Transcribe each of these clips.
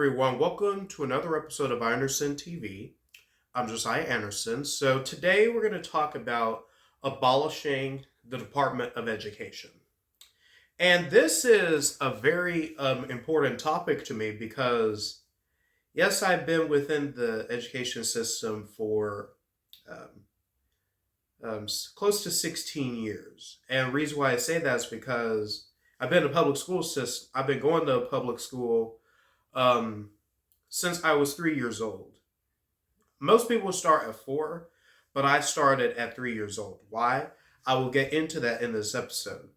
everyone. Welcome to another episode of Anderson TV. I'm Josiah Anderson. So today we're going to talk about abolishing the Department of Education. And this is a very important topic to me because, yes, I've been within the education system for close to 16 years. And the reason why I say that is because I've been in a public school system. I've been going to public school since I was 3 years old. Most people start at 4, but I started at 3 years old. Why? I will get into that in this episode.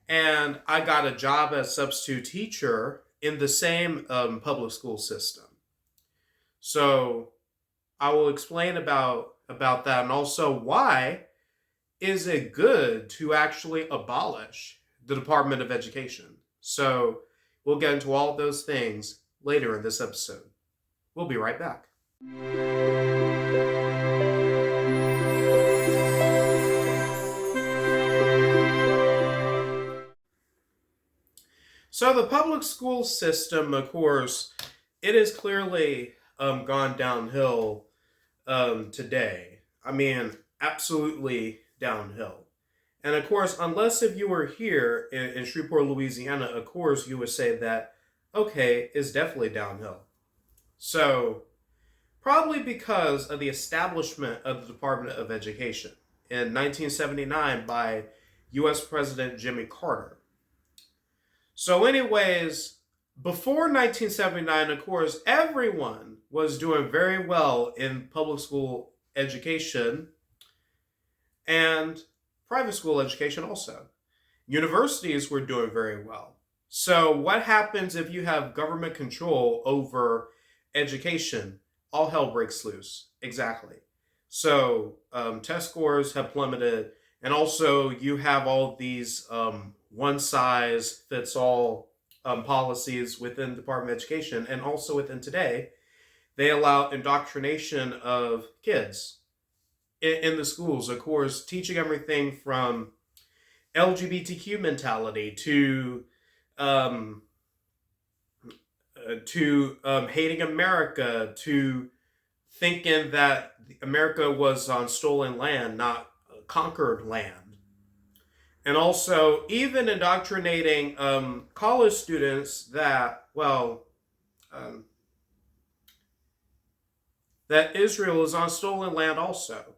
And I got a job as substitute teacher in the same public school system. So I will explain about that, and also why is it good to actually abolish the Department of Education. So we'll get into all of those things later in this episode. We'll be right back. So the public school system, of course, it has clearly gone downhill today. I mean, absolutely downhill. And of course, unless if you were here in Shreveport, Louisiana, of course, you would say that, okay, it's definitely downhill. So, probably because of the establishment of the Department of Education in 1979 by U.S. President Jimmy Carter. So anyways, before 1979, of course, everyone was doing very well in public school education and private school education also. Universities were doing very well. So what happens if you have government control over education? All hell breaks loose. Exactly. So test scores have plummeted, and also you have all these one-size-fits-all policies within the Department of Education, and also within today, they allow indoctrination of kids in the schools, of course, teaching everything from LGBTQ mentality to hating America, to thinking that America was on stolen land, not conquered land. And also even indoctrinating college students that, that Israel is on stolen land also.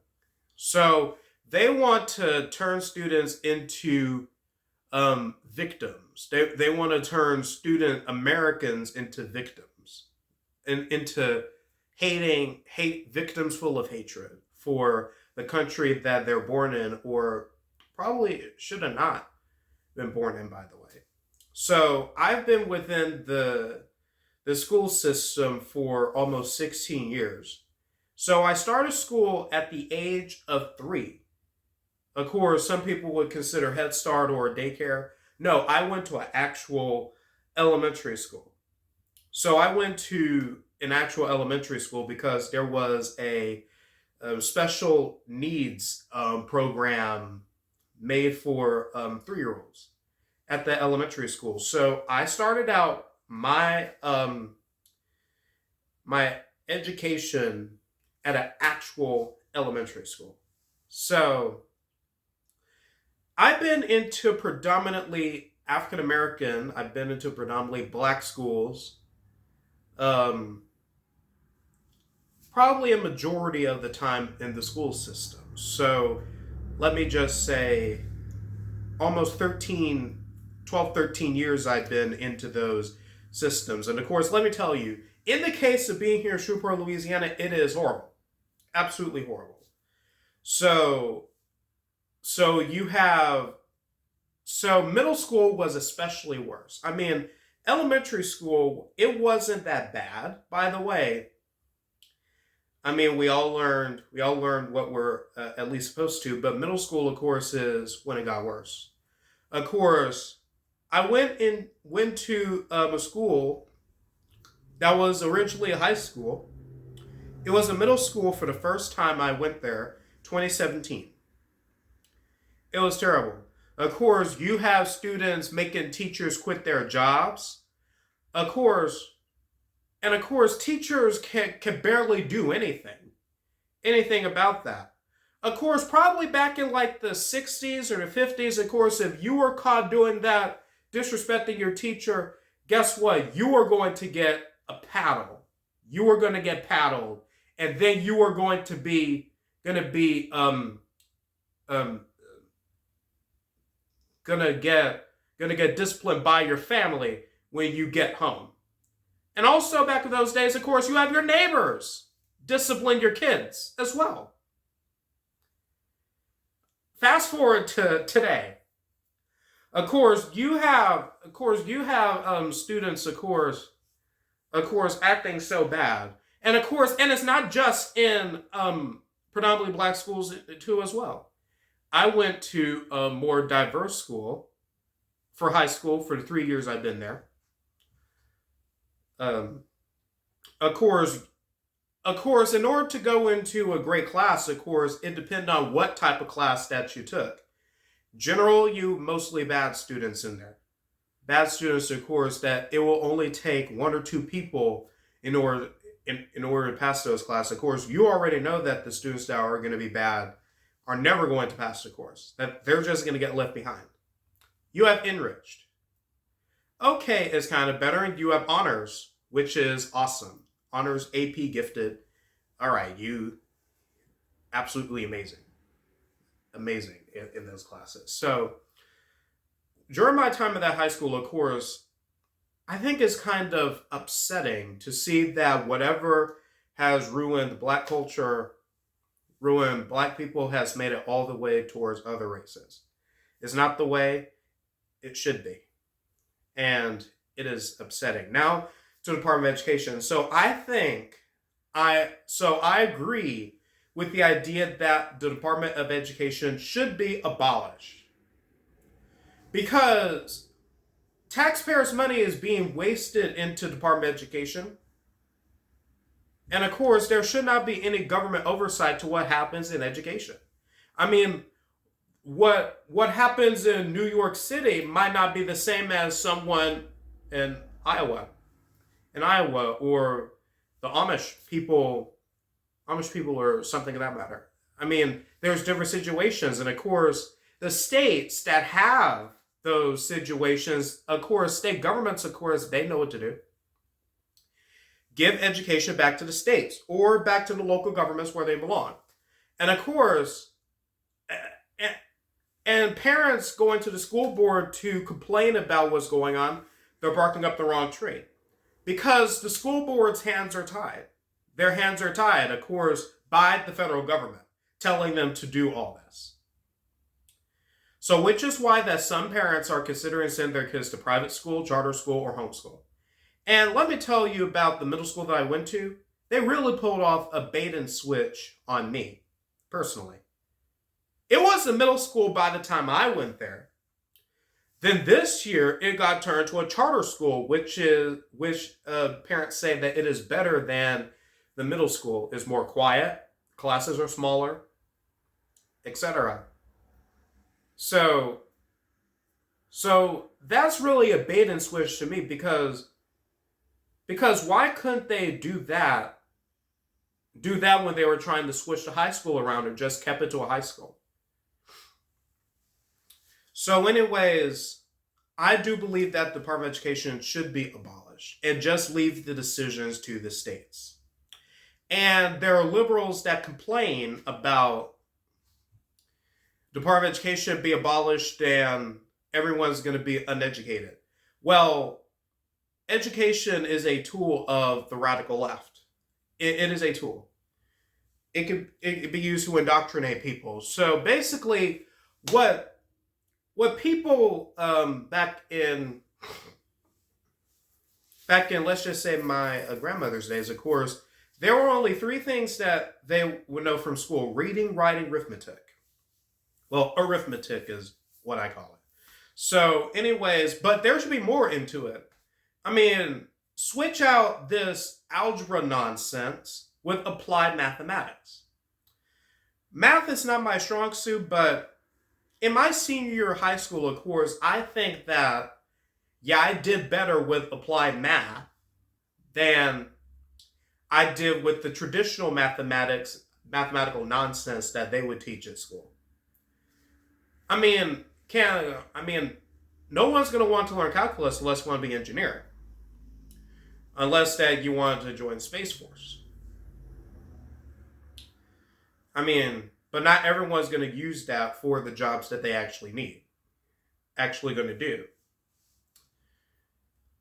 So they want to turn students into victims. They want to turn student Americans into victims, and into hate victims full of hatred for the country that they're born in, or probably should have not been born in, by the way. So I've been within the school system for almost 16 years. So I started school at the age of 3. Of course, some people would consider Head Start or daycare. No, I went to an actual elementary school. So I went to an actual elementary school because there was a special needs program made for 3-year-olds at the elementary school. So I started out my education at an actual elementary school. So I've been into predominantly African American, I've been into predominantly black schools, probably a majority of the time in the school system. So let me just say almost 13 years I've been into those systems. And of course, let me tell you, in the case of being here in Shreveport, Louisiana, it is horrible. Absolutely horrible. So middle school was especially worse. I mean, elementary school, it wasn't that bad. By the way, I mean, we all learned what we're at least supposed to, but middle school, of course, is when it got worse. Of course, I went to a school that was originally a high school. It was a middle school for the first time I went there, 2017. It was terrible. Of course, you have students making teachers quit their jobs. Of course, and of course, teachers can barely do anything about that. Of course, probably back in like the 60s or the 50s, of course, if you were caught doing that, disrespecting your teacher, guess what? You are going to get a paddle. You are going to get paddled, and then you are um gonna get disciplined by your family when you get home. And also back in those days, of course, you have your neighbors discipline your kids as well. Fast forward to today. Of course, you have students, of course, acting so bad, and of course, and it's not just in predominantly black schools too as well. I went to a more diverse school for high school for the 3 years I've been there. Um, of course, in order to go into a great class, of course, it depends on what type of class that you took. General, you mostly bad students in there. Bad students, of course, that it will only take one or two people in order to pass those classes. Of course, you already know that the students that are going to be bad are never going to pass the course. That they're just going to get left behind. You have enriched. Okay is kind of better, and you have honors, which is awesome. Honors, AP, gifted. All right, you absolutely amazing in those classes. So during my time at that high school, of course, I think it's kind of upsetting to see that whatever has ruined black culture, ruined black people, has made it all the way towards other races. It's not the way it should be. And it is upsetting. Now to the Department of Education. So I agree with the idea that the Department of Education should be abolished. Because taxpayers' money is being wasted into Department of Education. And of course, there should not be any government oversight to what happens in education. I mean, what happens in New York City might not be the same as someone in Iowa, or the Amish people or something of that matter. I mean, there's different situations, and of course, the states that have those situations, of course, state governments, of course, they know what to do. Give education back to the states or back to the local governments where they belong. And of course, and parents going to the school board to complain about what's going on, they're barking up the wrong tree. Because the school board's hands are tied. Their hands are tied, of course, by the federal government, telling them to do all this. So which is why that some parents are considering sending their kids to private school, charter school, or homeschool. And let me tell you about the middle school that I went to. They really pulled off a bait and switch on me, personally. It was a middle school by the time I went there. Then this year, it got turned to a charter school, which parents say that it is better than the middle school. It's more quiet, classes are smaller, etc. So that's really a bait and switch to me because why couldn't they do that when they were trying to switch the high school around or just kept it to a high school? So anyways, I do believe that the Department of Education should be abolished and just leave the decisions to the states. And there are liberals that complain about Department of Education be abolished and everyone's going to be uneducated. Well, education is a tool of the radical left. It is a tool. It can be used to indoctrinate people. So basically, what people back in let's just say my grandmother's days, of course, there were only 3 things that they would know from school: reading, writing, arithmetic. Well, arithmetic is what I call it. So anyways, but there should be more into it. I mean, switch out this algebra nonsense with applied mathematics. Math is not my strong suit, but in my senior year of high school, of course, I think that yeah, I did better with applied math than I did with the traditional mathematical nonsense that they would teach at school. I mean, no one's going to want to learn calculus unless you want to be an engineer, unless that you want to join the Space Force. I mean, but not everyone's going to use that for the jobs that they actually need, actually going to do.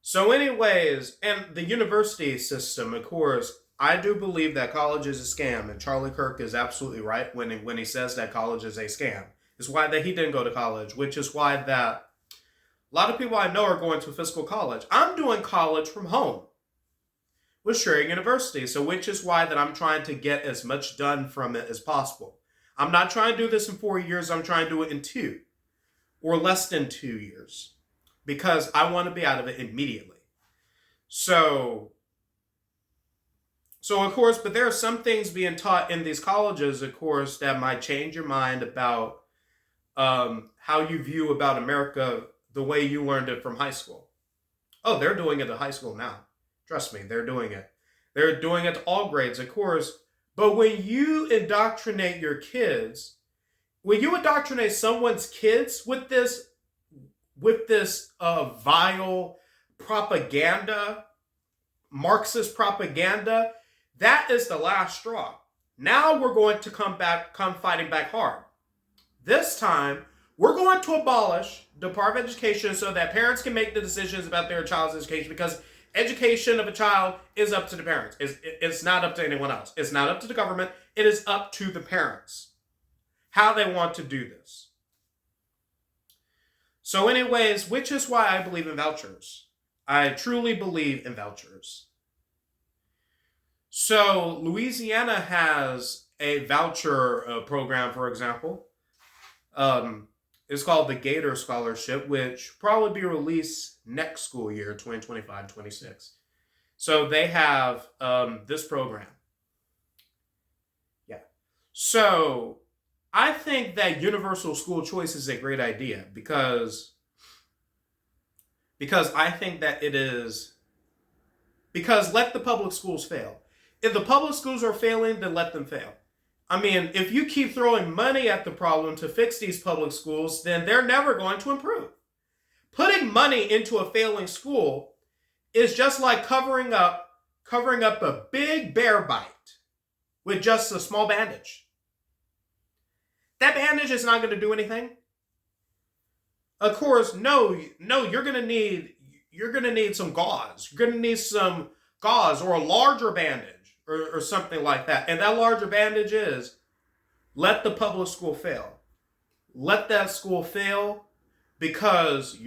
So anyways, and the university system, of course, I do believe that college is a scam, and Charlie Kirk is absolutely right when he says that college is a scam. It's why that he didn't go to college, which is why that a lot of people I know are going to physical college. I'm doing college from home with Sharing University, so which is why that I'm trying to get as much done from it as possible. I'm not trying to do this in 4 years. I'm trying to do it in 2 or less than 2 years because I want to be out of it immediately. So of course, but there are some things being taught in these colleges, of course, that might change your mind about how you view about America the way you learned it from high school. Oh, they're doing it at high school now. Trust me, they're doing it. They're doing it to all grades, of course. But when you indoctrinate your kids, when you indoctrinate someone's kids with this vile propaganda, Marxist propaganda, that is the last straw. Now we're going to come fighting back hard. This time, we're going to abolish the Department of Education so that parents can make the decisions about their child's education, because education of a child is up to the parents. It's not up to anyone else. It's not up to the government. It is up to the parents how they want to do this. So anyways, which is why I believe in vouchers. I truly believe in vouchers. So Louisiana has a voucher program, for example. It's called the Gator Scholarship, which will probably be released next school year, 2025-26. So they have this program. Yeah. So I think that universal school choice is a great idea because I think that it is, because let the public schools fail. If the public schools are failing, then let them fail. I mean, if you keep throwing money at the problem to fix these public schools, then they're never going to improve. Putting money into a failing school is just like covering up a big bear bite with just a small bandage. That bandage is not going to do anything. Of course, no, you're going to need some gauze. You're going to need some gauze or a larger bandage or something like that. And that larger bandage is let the public school fail. Let that school fail because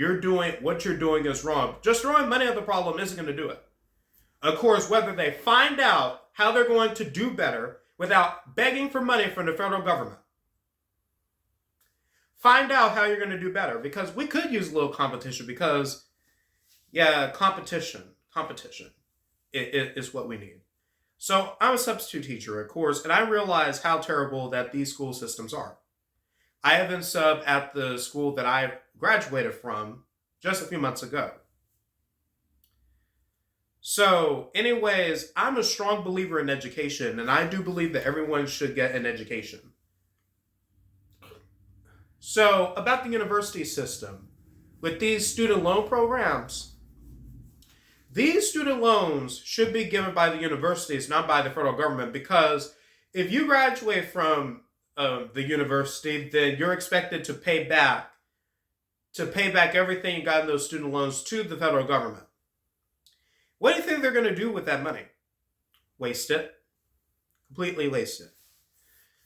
what you're doing is wrong. Just throwing money at the problem isn't going to do it. Of course, whether they find out how they're going to do better without begging for money from the federal government. Find out how you're going to do better, because we could use a little competition, because, yeah, competition is what we need. So I'm a substitute teacher, of course, and I realize how terrible that these school systems are. I have been sub at the school that I graduated from just a few months ago. So anyways, I'm a strong believer in education, and I do believe that everyone should get an education. So about the university system, with these student loan programs, these student loans should be given by the universities, not by the federal government, because if you graduate from the university, then you're expected to pay back everything you got in those student loans to the federal government. What do you think they're going to do with that money? Waste it. Completely waste it.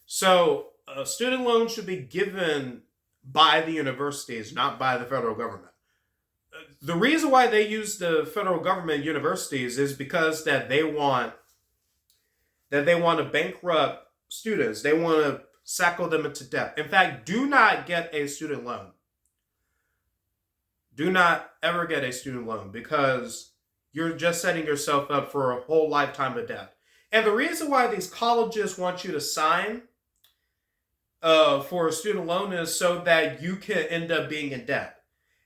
So student loans should be given by the universities, not by the federal government. The reason why they use the federal government universities is because that they want to bankrupt students. They want to sackle them into debt. In fact, do not get a student loan. Do not ever get a student loan, because you're just setting yourself up for a whole lifetime of debt. And the reason why these colleges want you to sign for a student loan is so that you can end up being in debt.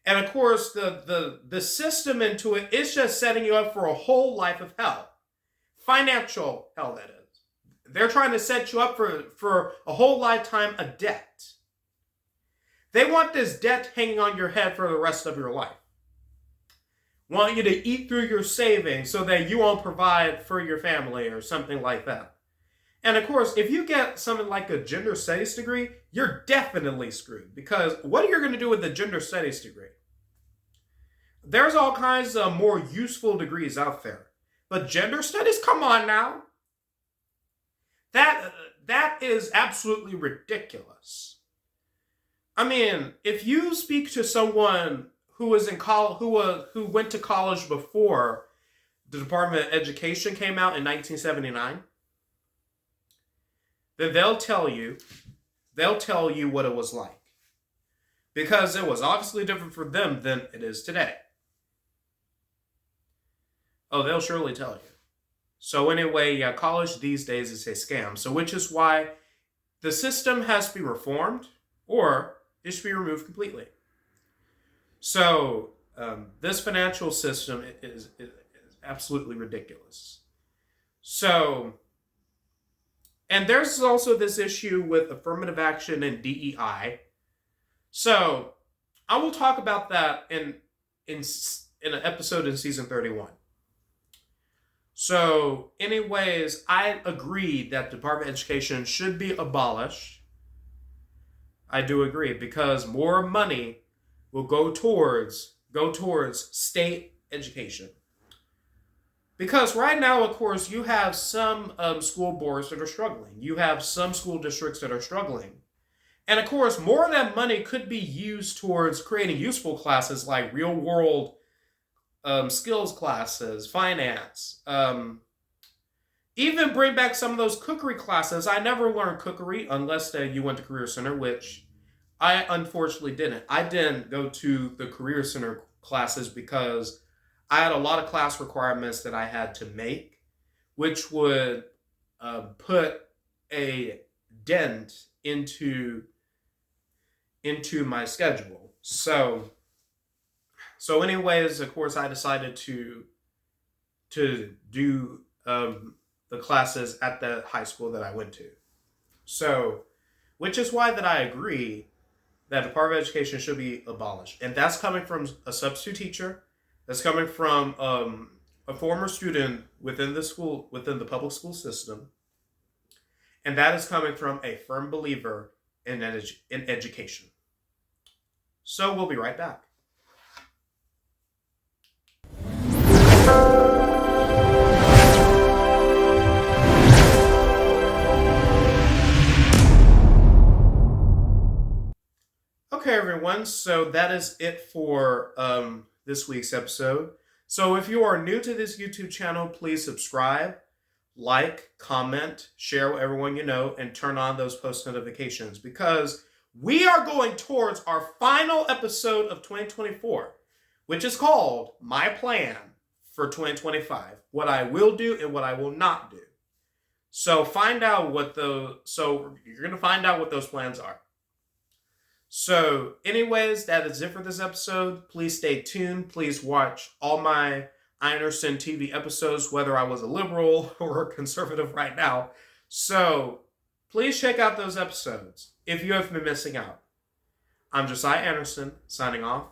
And of course, the system into it is just setting you up for a whole life of hell. Financial hell, that is. They're trying to set you up for a whole lifetime of debt. They want this debt hanging on your head for the rest of your life. Want you to eat through your savings so that you won't provide for your family or something like that. And of course, if you get something like a gender studies degree, you're definitely screwed. Because what are you going to do with a gender studies degree? There's all kinds of more useful degrees out there. But gender studies, come on now. That is absolutely ridiculous. I mean, if you speak to someone who was in college, who went to college before the Department of Education came out in 1979, then they'll tell you what it was like. Because it was obviously different for them than it is today. Oh, they'll surely tell you. So anyway, yeah, college these days is a scam. So which is why the system has to be reformed or it should be removed completely. So this financial system is absolutely ridiculous. So, and there's also this issue with affirmative action and DEI. So I will talk about that in an episode in season 31. So, anyways, I agree that the Department of Education should be abolished. I do agree, because more money will go towards state education. Because right now, of course, you have some school boards that are struggling. You have some school districts that are struggling. And of course, more of that money could be used towards creating useful classes like real world skills classes, finance, even bring back some of those cookery classes. I never learned cookery unless you went to Career Center, which I unfortunately didn't. I didn't go to the Career Center classes because I had a lot of class requirements that I had to make, which would put a dent into my schedule. So anyways, of course, I decided to do the classes at the high school that I went to. So, which is why that I agree that Department of Education should be abolished. And that's coming from a substitute teacher. That's coming from a former student within the public school system. And that is coming from a firm believer in education. So we'll be right back. Okay, everyone, so that is it for this week's episode. So if you are new to this YouTube channel, please subscribe, like, comment, share with everyone you know, and turn on those post notifications, because we are going towards our final episode of 2024, which is called My Plan for 2025, what I will do and what I will not do. So you're going to find out what those plans are. So anyways, that is it for this episode. Please stay tuned. Please watch all my I Understand TV episodes, whether I was a liberal or a conservative right now. So please check out those episodes if you have been missing out. I'm Josiah Anderson, signing off.